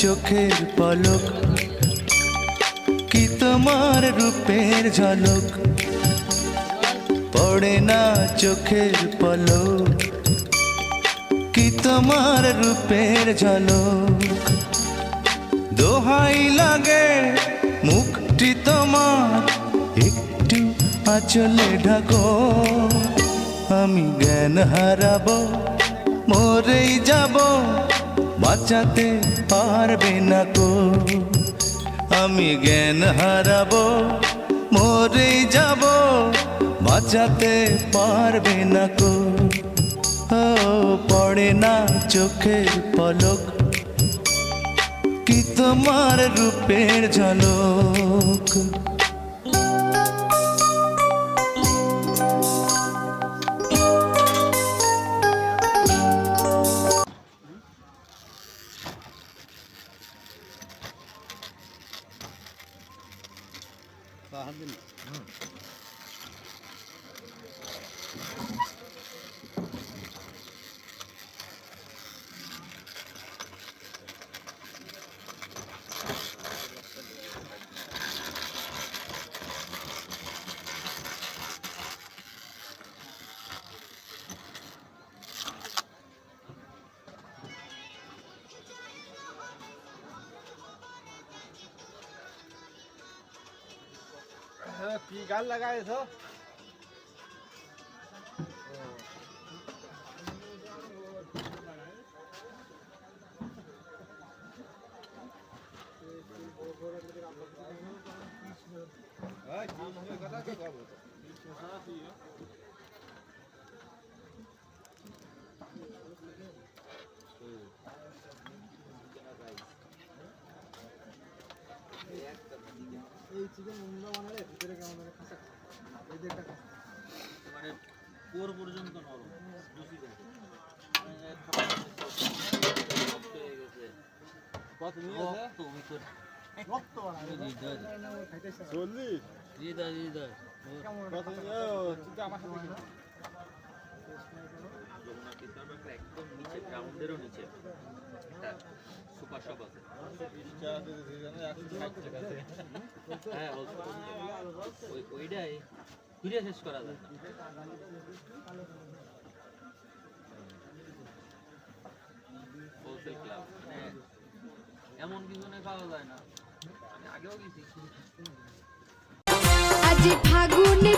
চোখের পলক, কি তোমার রূপের ঝলক, পড়ে না চোখের পলক, কি তোমার রূপের ঝলক। দোহাই লাগে মুখটি তোমার, একটু আঁচলে ঢাকো, আমি জ্ঞান হারাবো, মরেই যাব, বাঁচাতে পারবে না কো। আমি জ্ঞান হারাবো, মরেই যাব, বাঁচাতে পারবে না কো। ও পড়ে না চোখের পলক, কি তোমার রূপের ঝলক। কি গান লাগাইছো? এই চিকেন মুন্ডা বানালে ভিতরে কেমন মানে খাসা এই যে একটা মানে কোর পর্যন্ত নরম জুসি থাকে হয়ে গেছে কত নিয়ে আছে তো ভিতর রক্ত বানালে হৃদয় খাইতেছ চললি হৃদয় হৃদয় কত নিয়ে চিন্তা আমার সাথে যমুনা কিতাব একদম নিচে গ্রাউন্ডেরও নিচে সুপার শপ আছে হ্যাঁ ওইটাই ঘুরে শেষ করা যায় হোলসেল ক্লাব এমন কিছু না পাওয়া যায় না আগেও গেছি আজ ফাগুনে